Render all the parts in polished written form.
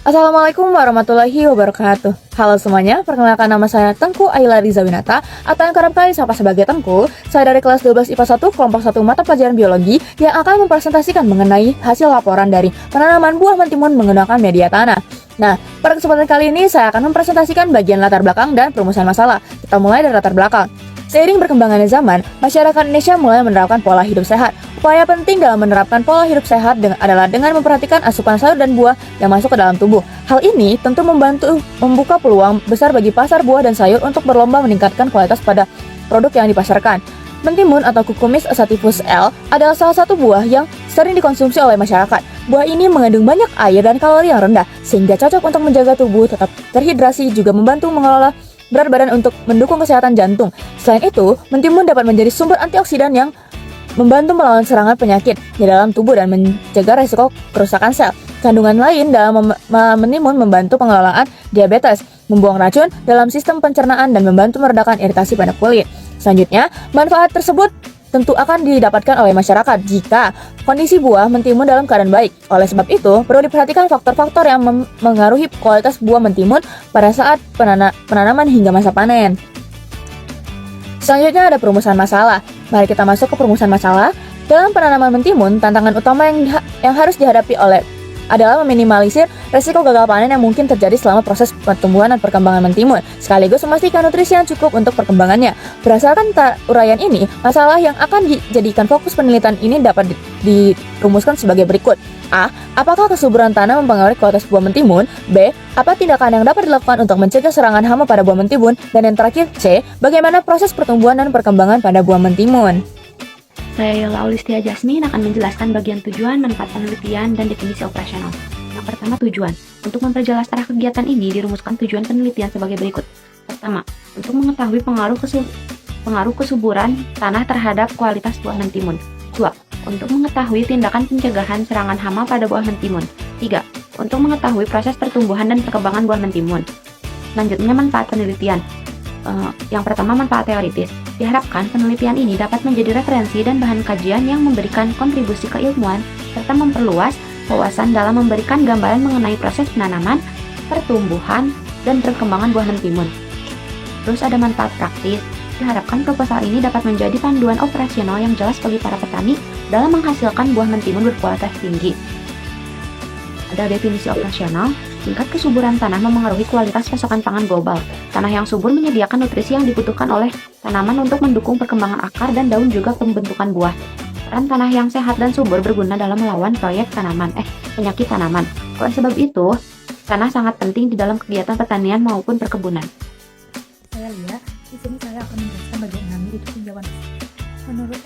Assalamualaikum warahmatullahi wabarakatuh. Halo semuanya, perkenalkan nama saya Tengku Aila Rizawinata atau yang kerap kali disapa sebagai Tengku. Saya dari kelas 12 IPA 1 kelompok 1 mata pelajaran biologi yang akan mempresentasikan mengenai hasil laporan dari penanaman buah mentimun menggunakan media tanah. Nah, pada kesempatan kali ini saya akan mempresentasikan bagian latar belakang dan perumusan masalah. Kita mulai dari latar belakang. Seiring berkembangannya zaman, masyarakat Indonesia mulai menerapkan pola hidup sehat. Upaya penting dalam menerapkan pola hidup sehat adalah dengan memperhatikan asupan sayur dan buah yang masuk ke dalam tubuh. Hal ini tentu membuka peluang besar bagi pasar buah dan sayur untuk berlomba meningkatkan kualitas pada produk yang dipasarkan. Mentimun atau Cucumis sativus L adalah salah satu buah yang sering dikonsumsi oleh masyarakat. Buah ini mengandung banyak air dan kalori yang rendah, sehingga cocok untuk menjaga tubuh tetap terhidrasi, juga membantu mengelola berat badan untuk mendukung kesehatan jantung. Selain itu, mentimun dapat menjadi sumber antioksidan yang membantu melawan serangan penyakit di dalam tubuh dan mencegah resiko kerusakan sel. Kandungan lain dalam mentimun membantu pengelolaan diabetes, membuang racun dalam sistem pencernaan, dan membantu meredakan iritasi pada kulit. Selanjutnya, manfaat tersebut tentu akan didapatkan oleh masyarakat jika kondisi buah mentimun dalam keadaan baik. Oleh sebab itu, perlu diperhatikan faktor-faktor yang mengaruhi kualitas buah mentimun pada saat penanaman hingga masa panen. Selanjutnya ada perumusan masalah. Mari kita masuk ke perumusan masalah. Dalam penanaman mentimun, tantangan utama yang harus dihadapi adalah meminimalisir resiko gagal panen yang mungkin terjadi selama proses pertumbuhan dan perkembangan mentimun, sekaligus memastikan nutrisi yang cukup untuk perkembangannya. Berdasarkan uraian ini, masalah yang akan dijadikan fokus penelitian ini dapat dirumuskan sebagai berikut. A. Apakah kesuburan tanah mempengaruhi kualitas buah mentimun? B. Apa tindakan yang dapat dilakukan untuk mencegah serangan hama pada buah mentimun? Dan yang terakhir, C. Bagaimana proses pertumbuhan dan perkembangan pada buah mentimun? Saya Yola Aulistia Jasmin akan menjelaskan bagian tujuan, manfaat penelitian, dan definisi operasional. Yang pertama, tujuan. Untuk memperjelas arah kegiatan ini, dirumuskan tujuan penelitian sebagai berikut. Pertama, untuk mengetahui pengaruh kesuburan tanah terhadap kualitas buah mentimun. 2. Untuk mengetahui tindakan pencegahan serangan hama pada buah mentimun. 3. Untuk mengetahui proses pertumbuhan dan perkembangan buah mentimun. Selanjutnya, manfaat penelitian. Yang pertama, manfaat teoritis. Diharapkan penelitian ini dapat menjadi referensi dan bahan kajian yang memberikan kontribusi keilmuan serta memperluas wawasan dalam memberikan gambaran mengenai proses penanaman, pertumbuhan, dan perkembangan buah mentimun. Terus ada manfaat praktis. Diharapkan proposal ini dapat menjadi panduan operasional yang jelas bagi para petani dalam menghasilkan buah mentimun berkualitas tinggi. Ada definisi operasional. Tingkat kesuburan tanah memengaruhi kualitas pasokan pangan global. Tanah yang subur menyediakan nutrisi yang dibutuhkan oleh tanaman untuk mendukung perkembangan akar dan daun, juga pembentukan buah. Peran tanah yang sehat dan subur berguna dalam melawan penyakit tanaman. Oleh sebab itu, tanah sangat penting di dalam kegiatan pertanian maupun perkebunan. Saya lihat, di sini saya akan menjelaskan bagian 6, yaitu tinjauan. Menurut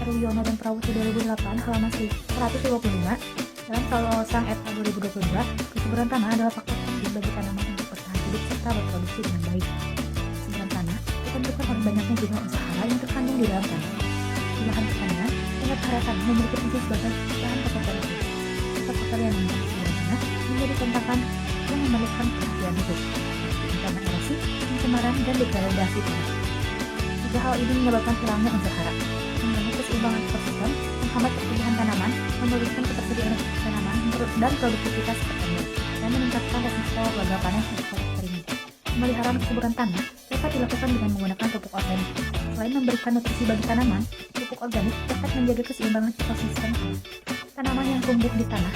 Erwiono dan Prawuto 2008 halaman 155, dalam Kalosang ETA 2022, kesuburan tanah adalah faktor penting bagi tanaman untuk bertahan hidup serta berproduksi dengan baik. Kesuburan tanah ditentukan oleh banyaknya jumlah unsur hara yang terkandung di dalam tanah. Di lahan pertanian, tingkat hara tanah memiliki fungsi sebagai bahan pokok produktif. Faktor yang memiliki kesuburan tanah menjadi tantangan yang memerlukan perhatian hidup, karena erosi, pencemaran, dan degradasi tanah. Tiga hal ini menyebabkan hilangnya unsur hara, mengganggu keseimbangan ekosistem, menghambat pertumbuhan tanaman, menurunkan ketersediaan tanaman dan produktivitas pertanian, dan meningkatkan resiko gagal panen serta kekeringan. Pemeliharaan kesuburan tanah dapat dilakukan dengan menggunakan pupuk organik. Selain memberikan nutrisi bagi tanaman, pupuk organik dapat menjaga keseimbangan ekosistem tanah. Tanaman yang tumbuh di tanah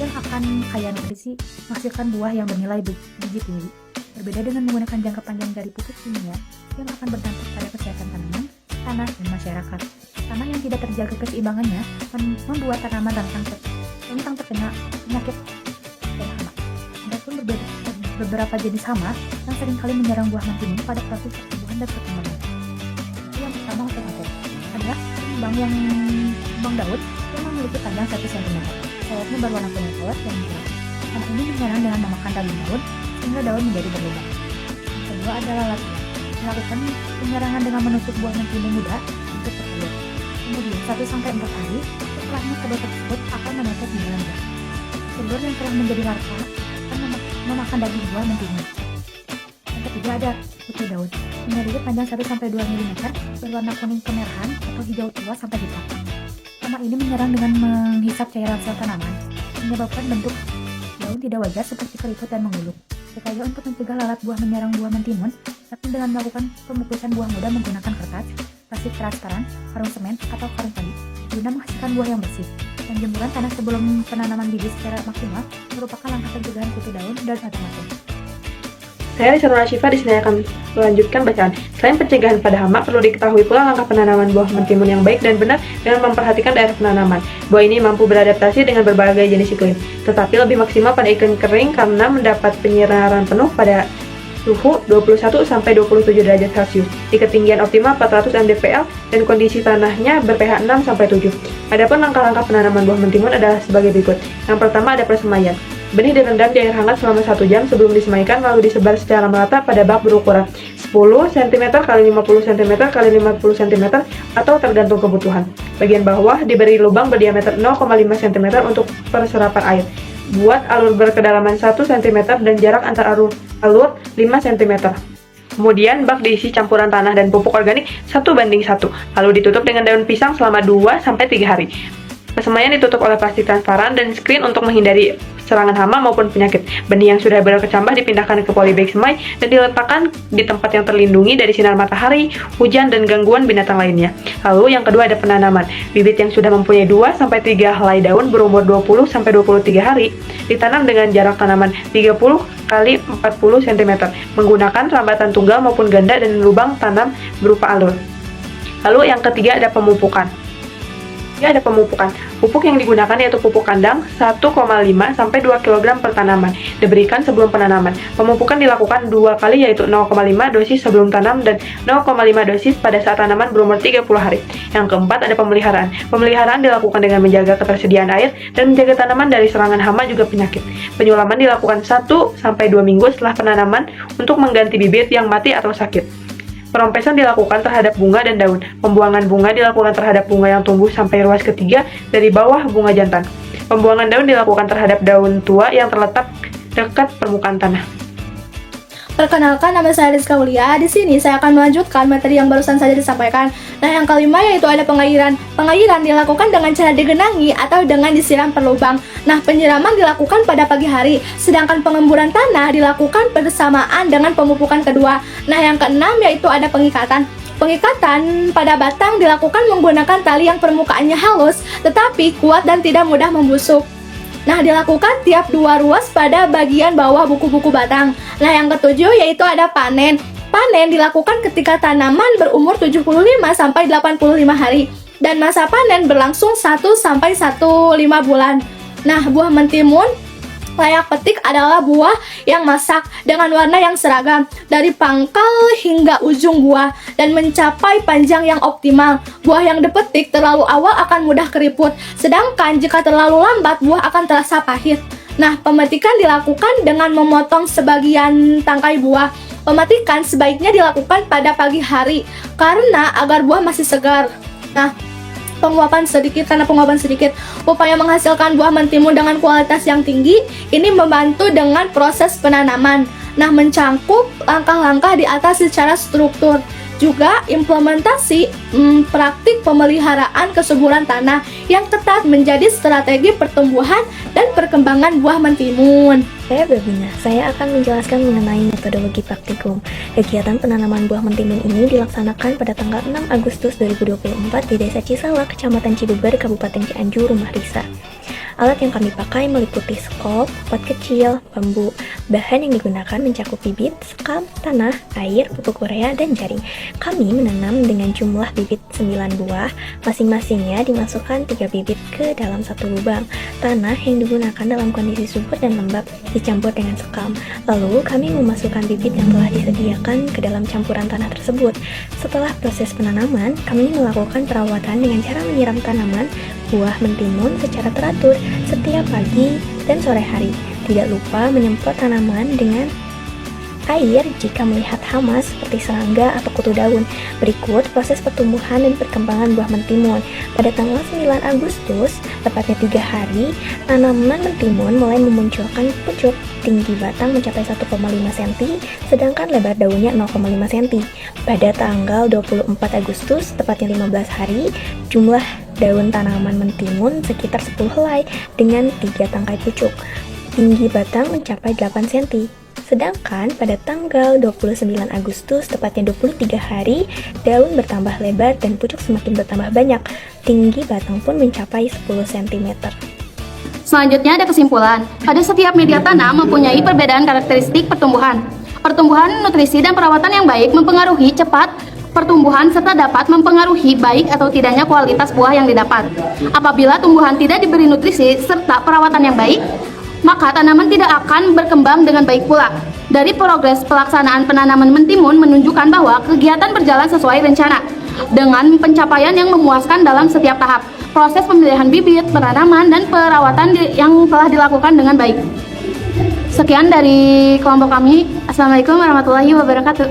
yang akan kaya nutrisi menghasilkan buah yang bernilai biji tinggi. Berbeda dengan menggunakan jangka panjang dari pupuk kimia yang akan berdampak pada kesehatan tanaman, tanah, dan masyarakat. Tanah yang tidak terjaga keseimbangannya membuat tanaman rentan terkena penyakit dan hama. Ada pun beberapa jenis hama yang seringkali menyerang buah mentimun pada proses pertumbuhan dan perkembangan. Yang pertama, otomatis. Ada kembang daud yang memiliki panjang 1 cm. Sayapnya berwarna kuning polos dan gelap. Hama ini menyerang dengan memakan daging daun sehingga daun menjadi berlubang. Yang kedua adalah lalat buah. Melakukan penyerangan dengan menusuk buah mentimun muda untuk bertelur. Kemudian 1-4 hari setelahnya kedua tersebut akan menetes di dalam buah. Telur yang telah menjadi larva akan memakan daging buah mentimun. Yang ketiga ada putih daun. Memiliki panjang 1-2 mm, berwarna kuning kemerahan atau hijau tua sampai hitam. Hama ini menyerang dengan menghisap cairan sel tanaman, menyebabkan bentuk daun iklim tidak wajar seperti keriput dan menggulung. Upaya untuk mencegah lalat buah menyerang buah mentimun yakni dengan melakukan pemukusan buah muda menggunakan kertas, plastik transparan, karung semen, atau karung tali guna menghasilkan buah yang bersih. Penjemuran tanah sebelum penanaman bibit secara maksimal merupakan langkah pencegahan kutu daun dan otomasi. Saya Risana Syifa, di sini akan melanjutkan bacaan. Selain pencegahan pada hama, perlu diketahui pula langkah penanaman buah mentimun yang baik dan benar dengan memperhatikan daerah penanaman. Buah ini mampu beradaptasi dengan berbagai jenis iklim, tetapi lebih maksimal pada iklim kering karena mendapat penyinaran penuh pada suhu 21-27 derajat Celcius di ketinggian optimal 400 mdpl dan kondisi tanahnya ber-pH 6-7. Adapun langkah-langkah penanaman buah mentimun adalah sebagai berikut. Yang pertama ada persemaian. Benih direndam di air hangat selama 1 jam sebelum disemaikan, lalu disebar secara merata pada bak berukuran 10 cm x 50 cm x 50 cm atau tergantung kebutuhan. Bagian bawah diberi lubang berdiameter 0,5 cm untuk perserapan air. Buat alur berkedalaman 1 cm dan jarak antar alur 5 cm. Kemudian bak diisi campuran tanah dan pupuk organik 1:1, lalu ditutup dengan daun pisang selama 2-3 hari. Persemaian ditutup oleh plastik transparan dan screen untuk menghindari serangan hama maupun penyakit. Benih yang sudah berkecambah dipindahkan ke polybag semai dan diletakkan di tempat yang terlindungi dari sinar matahari, hujan, dan gangguan binatang lainnya. Lalu yang kedua ada penanaman. Bibit yang sudah mempunyai 2-3 helai daun berumur 20-23 hari ditanam dengan jarak tanaman 30 x 40 cm menggunakan rambatan tunggal maupun ganda dan lubang tanam berupa alur. Lalu yang ketiga ada pemupukan. Pupuk yang digunakan yaitu pupuk kandang 1,5 sampai 2 kg per tanaman, diberikan sebelum penanaman. Pemupukan dilakukan 2 kali yaitu 0,5 dosis sebelum tanam dan 0,5 dosis pada saat tanaman berumur 30 hari. Yang keempat ada pemeliharaan. Pemeliharaan dilakukan dengan menjaga ketersediaan air dan menjaga tanaman dari serangan hama juga penyakit. Penyulaman dilakukan 1 sampai 2 minggu setelah penanaman untuk mengganti bibit yang mati atau sakit. Perompesan dilakukan terhadap bunga dan daun. Pembuangan bunga dilakukan terhadap bunga yang tumbuh sampai ruas ketiga dari bawah bunga jantan. Pembuangan daun dilakukan terhadap daun tua yang terletak dekat permukaan tanah. Perkenalkan, nama saya Rizka Ulia. Di sini saya akan melanjutkan materi yang barusan saja disampaikan. Nah, yang kelima yaitu ada pengairan. Pengairan dilakukan dengan cara digenangi atau dengan disiram per lubang. Nah, penyiraman dilakukan pada pagi hari, sedangkan pengemburan tanah dilakukan bersamaan dengan pemupukan kedua. Nah, yang keenam yaitu ada pengikatan. Pengikatan pada batang dilakukan menggunakan tali yang permukaannya halus, tetapi kuat dan tidak mudah membusuk. Nah, dilakukan tiap 2 ruas pada bagian bawah buku-buku batang. Nah, yang ketujuh yaitu ada panen. Panen dilakukan ketika tanaman berumur 75-85 hari dan masa panen berlangsung 1-1,5 bulan. Nah, buah mentimun layak petik adalah buah yang masak dengan warna yang seragam dari pangkal hingga ujung buah dan mencapai panjang yang optimal. Buah yang dipetik terlalu awal akan mudah keriput, sedangkan jika terlalu lambat buah akan terasa pahit. Nah, pemetikan dilakukan dengan memotong sebagian tangkai buah. Pemetikan sebaiknya dilakukan pada pagi hari karena agar buah masih segar. Nah, penguapan sedikit. Upaya menghasilkan buah mentimun dengan kualitas yang tinggi ini membantu dengan proses penanaman. Nah, mencangkup langkah-langkah di atas secara struktur. Juga implementasi praktik pemeliharaan kesuburan tanah yang ketat menjadi strategi pertumbuhan dan perkembangan buah mentimun. Saya Babina, saya akan menjelaskan mengenai metodologi praktikum. Kegiatan penanaman buah mentimun ini dilaksanakan pada tanggal 6 Agustus 2024 di Desa Cisalak, Kecamatan Cibeber, Kabupaten Cianjur, Rumah Risa. Alat yang kami pakai meliputi skop, pot kecil, bambu. Bahan yang digunakan mencakup bibit, sekam, tanah, air, pupuk urea, dan jaring. Kami menanam dengan jumlah bibit 9 buah, masing-masingnya dimasukkan 3 bibit ke dalam 1 lubang. Tanah yang digunakan dalam kondisi subur dan lembab dicampur dengan sekam. Lalu kami memasukkan bibit yang telah disediakan ke dalam campuran tanah tersebut. Setelah proses penanaman, kami melakukan perawatan dengan cara menyiram tanaman buah mentimun secara teratur setiap pagi dan sore hari. Tidak lupa menyemprot tanaman dengan air jika melihat hama seperti serangga atau kutu daun. Berikut proses pertumbuhan dan perkembangan buah mentimun. Pada tanggal 9 Agustus, tepatnya 3 hari, tanaman mentimun mulai memunculkan pucuk. Tinggi batang mencapai 1,5 cm, sedangkan lebar daunnya 0,5 cm. Pada tanggal 24 Agustus, tepatnya 15 hari, jumlah daun tanaman mentimun sekitar 10 helai dengan 3 tangkai pucuk. tinggi batang mencapai 8 cm. Sedangkan pada tanggal 29 Agustus, tepatnya 23 hari, daun bertambah lebar dan pucuk semakin bertambah banyak. Tinggi batang pun mencapai 10 cm. Selanjutnya ada kesimpulan. Pada setiap media tanam mempunyai perbedaan karakteristik pertumbuhan. Pertumbuhan, nutrisi, dan perawatan yang baik mempengaruhi cepat pertumbuhan serta dapat mempengaruhi baik atau tidaknya kualitas buah yang didapat. Apabila tumbuhan tidak diberi nutrisi serta perawatan yang baik, maka tanaman tidak akan berkembang dengan baik pula. Dari progres pelaksanaan penanaman mentimun menunjukkan bahwa kegiatan berjalan sesuai rencana dengan pencapaian yang memuaskan dalam setiap tahap. Proses pemilihan bibit, penanaman, dan perawatan yang telah dilakukan dengan baik. Sekian dari kelompok kami. Assalamualaikum warahmatullahi wabarakatuh.